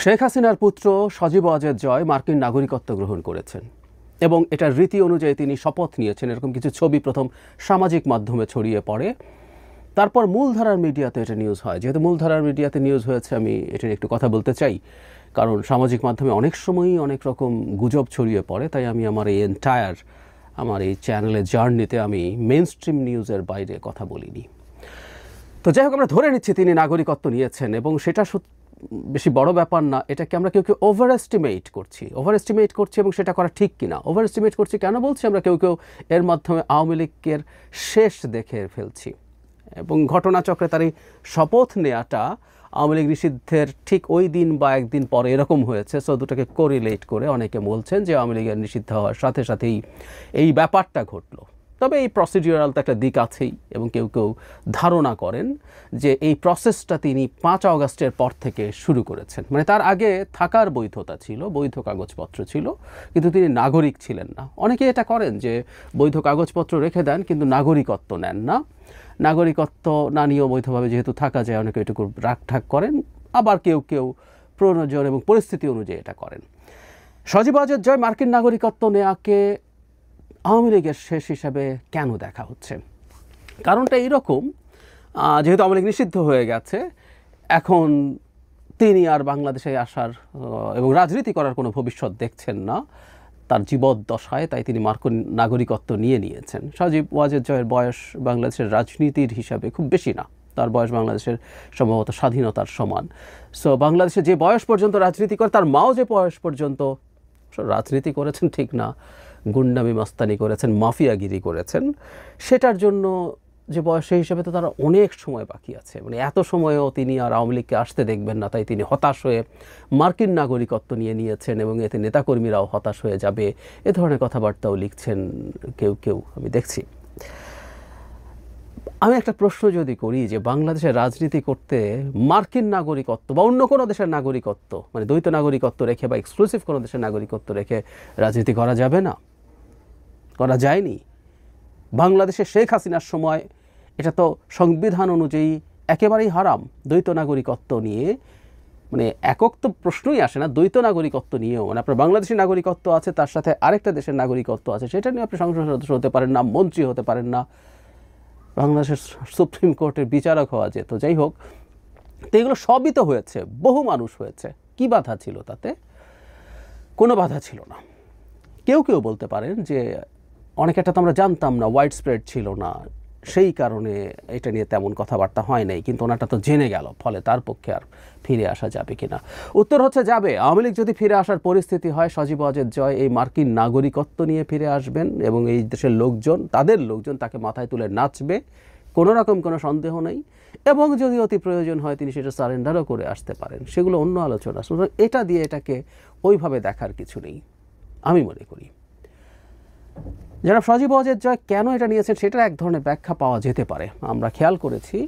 শেখ হাসিনার পুত্র সজীব ওয়াজেদ জয় মার্কিন নাগরিকত্ব গ্রহণ করেছেন এবং এটার রীতি অনুযায়ী তিনি শপথ নিয়েছেন। এরকম কিছু ছবি প্রথম সামাজিক মাধ্যমে ছড়িয়ে পড়ে, তারপর মূলধারার মিডিয়াতে এটা নিউজ হয়। যেহেতু মূলধারার মিডিয়াতে নিউজ হয়েছে, আমি এটা নিয়ে একটু কথা বলতে চাই, কারণ সামাজিক মাধ্যমে অনেক সময়ই অনেক রকম গুজব ছড়িয়ে পড়ে। তাই আমি আমার এই চ্যানেলের জার্নিতে আমি মেইন স্ট্রিম নিউজের বাইরে কথা বলিনি। তো যাই হোক, আমরা ধরে নিচ্ছি তিনি নাগরিকত্ব নিয়েছেন এবং সেটা বেশি বড় ব্যাপার না। এটাকে আমরা কেউ ওভার এস্টিমেট করছি এবং সেটা করা ঠিক কিনা। ওভার এস্টিমেট করছি কেন বলছি, আমরা কেউ এর মাধ্যমে আওয়ামী লীগের শেষ দেখে ফেলছি এবং ঘটনাচক্রে তার এই শপথ নেওয়াটা আওয়ামী লীগ নিষিদ্ধের ঠিক ওই দিন বা একদিন পরে এরকম হয়েছে। সো দুটাকে কোরিলেট করে অনেকে বলছেন যে আওয়ামী লীগের নিষিদ্ধ হওয়ার সাথে সাথেই এই ব্যাপারটা ঘটলো। তবে এই প্রসিডিউরাল তো একটা দিক আছেই এবং কেউ ধারণা করেন যে এই প্রসেসটা তিনি 5 আগস্টের পর থেকে শুরু করেছেন। মানে তার আগে থাকার বৈধতা ছিল, বৈধ কাগজপত্র ছিল, কিন্তু তিনি নাগরিক ছিলেন না। অনেকে এটা করেন যে বৈধ কাগজপত্র রেখে দেন কিন্তু নাগরিকত্ব নেন না। নাগরিকত্ব না নিয়েও বৈধভাবে যেহেতু থাকা যায়, অনেকে এটুকু রাগঢাক করেন। আবার কেউ প্রয়োজন এবং পরিস্থিতি অনুযায়ী এটা করেন। সজীব ওয়াজেদ জয় মার্কিন নাগরিকত্ব নেওয়াকে আওয়ামী লীগের শেষ হিসাবে কেন দেখা হচ্ছে? কারণটা এইরকম, যেহেতু আওয়ামী লীগ নিষিদ্ধ হয়ে গেছে, এখন তিনি আর বাংলাদেশে আসার এবং রাজনীতি করার কোনো ভবিষ্যৎ দেখছেন না তার জীবদ্দশায়। তাই তিনি মার্কিন নাগরিকত্ব নিয়েছেন। সজীব ওয়াজেদ জয়ের বয়স বাংলাদেশের রাজনীতির হিসাবে খুব বেশি না। তার বয়স বাংলাদেশের সম্ভবত স্বাধীনতার সমান। সো বাংলাদেশে যে বয়স পর্যন্ত রাজনীতি করে, তার মাও যে বয়স পর্যন্ত রাজনীতি করেছেন ঠিক না, গুন্ডামি মাস্তানি করেছেন, মাফিয়াগিরি করেছেন, সেটার জন্য যে বয়স সেই হিসাবে তো তারা অনেক সময় বাকি আছে। মানে এত সময়ও তিনি আর আওয়ামী লীগকে আসতে দেখবেন না। তাই তিনি হতাশ হয়ে মার্কিন নাগরিকত্ব নিয়েছেন এবং এতে নেতাকর্মীরাও হতাশ হয়ে যাবে, এ ধরনের কথাবার্তাও লিখছেন কেউ আমি দেখছি। আমি একটা প্রশ্ন যদি করি যে বাংলাদেশের রাজনীতি করতে মার্কিন নাগরিকত্ব বা অন্য কোনো দেশের নাগরিকত্ব, মানে দ্বৈত নাগরিকত্ব রেখে বা এক্সক্লুসিভ কোনো দেশের নাগরিকত্ব রেখে রাজনীতি করা যাবে না? করা যায়নি। বাংলাদেশে শেখ হাসিনার সময় এটা তো সংবিধান অনুযায়ী একেবারেই হারাম। দ্বৈত নাগরিকত্ব নিয়ে মানে একক তো প্রশ্নই আসে না, দ্বৈত নাগরিকত্ব নিয়েও, মানে আপনার বাংলাদেশি নাগরিকত্ব আছে, তার সাথে আরেকটা দেশের নাগরিকত্ব আছে, সেটা নিয়ে আপনি সংসদ সদস্য হতে পারেন না, মন্ত্রী হতে পারেন না, বাংলাদেশের সুপ্রিম কোর্টের বিচারক হওয়া যেত। যাই হোক, তো এগুলো সবই তো হয়েছে, বহু মানুষ হয়েছে। কি বাধা ছিল তাতে? কোনো বাধা ছিল না। কেউ বলতে পারেন যে অনেকটা তো আমরা জানতাম না, ওয়াইড স্প্রেড ছিল না, সেই কারণে এটা নিয়ে তেমন কথাবার্তা হয় নাই, কিন্তু ওনাটা তো জেনে গেল, ফলে তার পক্ষে আর ফিরে আসা যাবে কিনা? উত্তর হচ্ছে যাবে। আওয়ামী লীগ যদি ফিরে আসার পরিস্থিতি হয়, সজীব ওয়াজেদ জয় এই মার্কিন নাগরিকত্ব নিয়ে ফিরে আসবেন এবং এই দেশের তাদের লোকজন তাকে মাথায় তুলে নাচবে, কোনো রকম কোনো সন্দেহ নেই। এবং যদি অতি প্রয়োজন হয় তিনি সেটা সারেন্ডারও করে আসতে পারেন, সেগুলো অন্য আলোচনা। সুতরাং এটা দিয়ে এটাকে ওইভাবে দেখার কিছু নেই আমি মনে করি। যারা সজীব ওয়াজেদ জয় কেন এটা নিয়েছেন সেটার এক ধরনের ব্যাখ্যা পাওয়া যেতে পারে। আমরা খেয়াল করেছি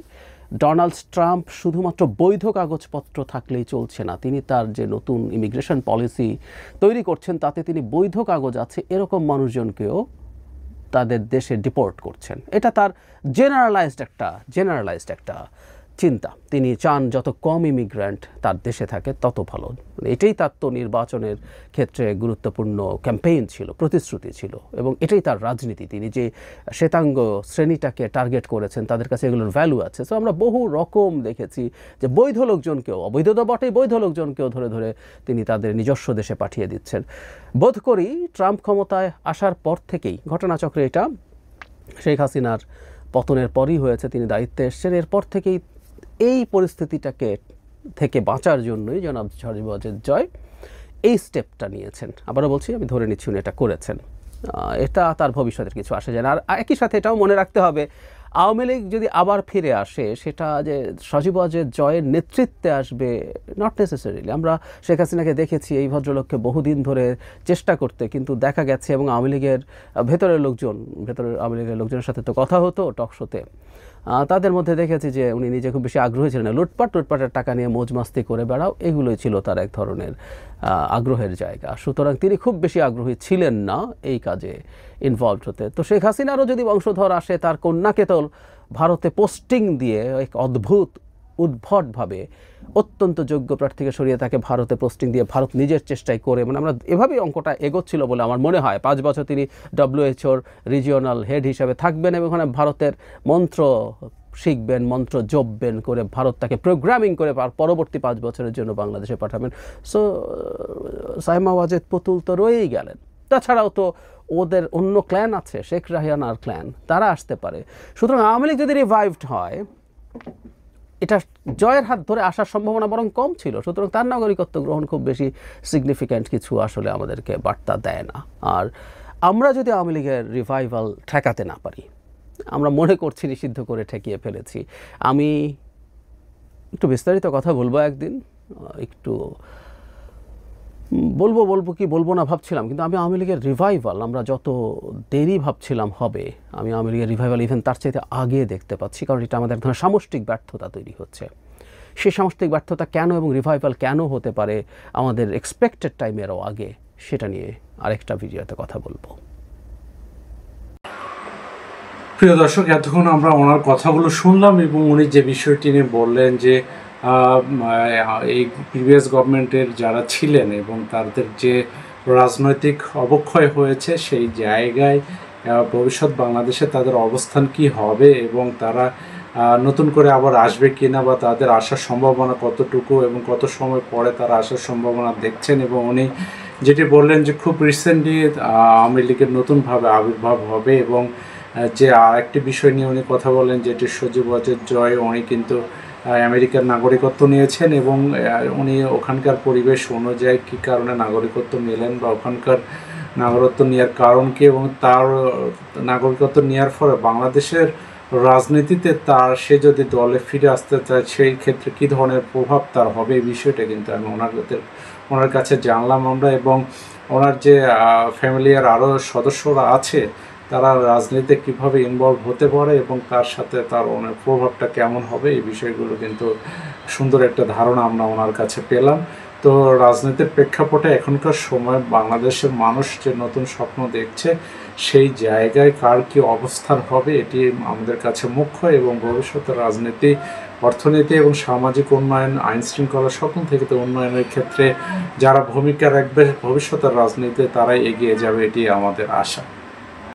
ডোনাল্ড ট্রাম্প শুধুমাত্র বৈধ কাগজপত্র থাকলেই চলছে না, তিনি তার যে নতুন ইমিগ্রেশন পলিসি তৈরি করছেন তাতে তিনি বৈধ কাগজ আছে এরকম মানুষজনকেও তাদের দেশে ডিপোর্ট করছেন। এটা তার জেনারেলাইজড একটা চিন্তা। তিনি চান যত কম ইমিগ্রেন্ট তার দেশে থাকে তত ভালো। এটাই তার তো নির্বাচনের ক্ষেত্রে গুরুত্বপূর্ণ ক্যাম্পেইন ছিল, প্রতিশ্রুতি ছিল, এবং এটাই তার রাজনীতি। তিনি যে শ্বেতাঙ্গ শ্রেণীটাকে টার্গেট করেছেন তাদের কাছে এগুলোর ভ্যালু আছে। সো আমরা বহু রকম দেখেছি যে বৈধ লোকজনকেও, অবৈধ তো বটেই, বৈধ লোকজনকেও ধরে তিনি তাদের নিজস্ব দেশে পাঠিয়ে দিচ্ছেন। বোধ করি ট্রাম্প ক্ষমতায় আসার পর থেকেই ঘটনাচক্রে এটা শেখ হাসিনার পতনের পরই হয়েছে, তিনি দায়িত্বে এসছেন, এরপর থেকেই এই পরিস্থিতিটাকে থেকে বাঁচার জন্যই জনাব সজীব ওয়াজেদ জয় এই স্টেপটা নিয়েছেন। আবারও বলছি, আমি ধরে নিচ্ছি উনি এটা করেছেন। এটা তার ভবিষ্যতের কিছু আসে যায় না। আর একই সাথে এটাও মনে রাখতে হবে, আওয়ামী লীগ যদি আবার ফিরে আসে সেটা যে সজীব ওয়াজেদ জয়ের নেতৃত্বে আসবে নট নেসেসারিলি। আমরা শেখ হাসিনাকে দেখেছি এই ভদ্রলোককে বহুদিন ধরে চেষ্টা করতে, কিন্তু দেখা গেছে এবং আওয়ামী লীগের আওয়ামী লীগের লোকজনের সাথে তো কথা হতো টক শোতে, তাদের মধ্যে দেখেছি যে উনি নিজে খুব বেশি আগ্রহী ছিলেন না। লুটপাটের টাকা নিয়ে মৌজমাস্তি করে বেড়াও, এগুলোই ছিল তার এক ধরনের আগ্রহের জায়গা। সুতরাং তিনি খুব বেশি আগ্রহী ছিলেন না এই কাজে ইনভলভড হতে। তো শেখ হাসিনারও যদি বংশধর আসে, তার কন্যাকে তো ভারতে পোস্টিং দিয়ে এক অদ্ভুত উদ্ভটভাবে অত্যন্ত যোগ্য প্রার্থীকে সরিয়ে তাকে ভারতে পোস্টিং দিয়ে ভারত নিজের চেষ্টায় করে, মানে আমরা এভাবেই অঙ্কটা এগোচ্ছিল বলে আমার মনে হয়। 5 বছর তিনি WHOর রিজিওনাল হেড হিসাবে থাকবেন এবং ওখানে ভারতের মন্ত্র শিখবেন, মন্ত্র জপবেন, করে ভারত তাকে প্রোগ্রামিং করে পরবর্তী 5 বছরের জন্য বাংলাদেশে পাঠাবেন। সো সাইমা ওয়াজেদ পুতুল তো রয়েই গেলেন। তাছাড়াও তো ওদের অন্য ক্ল্যান আছে, শেখ রাহিয়ানার ক্ল্যান, তারা আসতে পারে। সুতরাং আওয়ামী লীগ যদি রিভাইভড হয়, এটা জয়ের হাত ধরে আসার সম্ভাবনা বরং কম ছিল। সুতরাং তার নাগরিকত্ব গ্রহণ খুব বেশি সিগনিফিক্যান্ট কিছু আসলে আমাদেরকে বার্তা দেয় না। আর আমরা যদি আওয়ামী লীগের রিভাইভাল ঠেকাতে না পারি, আমরা মনে করছি নিষিদ্ধ করে ঠেকিয়ে ফেলেছি। আমি একটু বিস্তারিত কথা বলবো একদিন, একটু বলবো কি বলবো না ভাবছিলাম, কিন্তু আমি আওয়ামী লীগের রিভাইভাল আমরা যত দেরি ভাবছিলাম হবে, আমি আওয়ামী লীগের রিভাইভাল ইভেন তার চাইতে আগে দেখতে পাচ্ছি। কারণ এটা আমাদের ধরনের সামষ্টিক ব্যর্থতা তৈরি হচ্ছে। সেই সামষ্টিক ব্যর্থতা কেন এবং রিভাইভাল কেন হতে পারে আমাদের এক্সপেক্টেড টাইমেরও আগে, সেটা নিয়ে আরেকটা ভিডিওতে কথা বলবো। প্রিয় দর্শক, এতক্ষণ আমরা ওনার কথাগুলো শুনলাম এবং উনি যে বিষয়টি নিয়ে বললেন যে এই প্রিভিয়াস গভর্নমেন্টের যারা ছিলেন এবং তাদের যে রাজনৈতিক অবক্ষয় হয়েছে, সেই জায়গায় ভবিষ্যৎ বাংলাদেশে তাদের অবস্থান কি হবে এবং তারা নতুন করে আবার আসবে কিনা, বা তাদের আসার সম্ভাবনা কতটুকু এবং কত সময় পরে তারা আসার সম্ভাবনা দেখছেন। এবং উনি যেটি বললেন যে খুব রিসেন্টলি আওয়ামী লীগের নতুনভাবে আবির্ভাব হবে। এবং যে আরেকটি বিষয় নিয়ে উনি কথা বলেন, যেটি সজীব ওয়াজেদ জয়, উনি কিন্তু আমেরিকার নাগরিকত্ব নিয়েছেন এবং উনি ওখানকার পরিবেশ অনুযায়ী কী কারণে নাগরিকত্ব নিলেন বা ওখানকার নাগরিকত্ব নেওয়ার কারণ কী, এবং তার নাগরিকত্ব নেওয়ার ফলে বাংলাদেশের রাজনীতিতে সে যদি দলে ফিরে আসতে চায় সেই ক্ষেত্রে কী ধরনের প্রভাব তার হবে, এই বিষয়টা কিন্তু আমি ওনার কাছে জানলাম আমরা। এবং ওনার যে ফ্যামিলির আরও সদস্যরা আছে তারা রাজনীতিতে কীভাবে ইনভলভ হতে পারে এবং তার সাথে তার প্রভাবটা কেমন হবে, এই বিষয়গুলো কিন্তু সুন্দর একটা ধারণা আমরা ওনার কাছে পেলাম। তো রাজনীতির প্রেক্ষাপটে এখনকার সময় বাংলাদেশের মানুষ যে নতুন স্বপ্ন দেখছে, সেই জায়গায় কার কী অবস্থান হবে এটি আমাদের কাছে মুখ্য। এবং ভবিষ্যতের রাজনীতি, অর্থনীতি এবং সামাজিক উন্নয়ন, আইন শৃঙ্খলা সকল থেকে তো উন্নয়নের ক্ষেত্রে যারা ভূমিকা রাখবে ভবিষ্যতের রাজনীতিতে, তারাই এগিয়ে যাবে, এটি আমাদের আশা।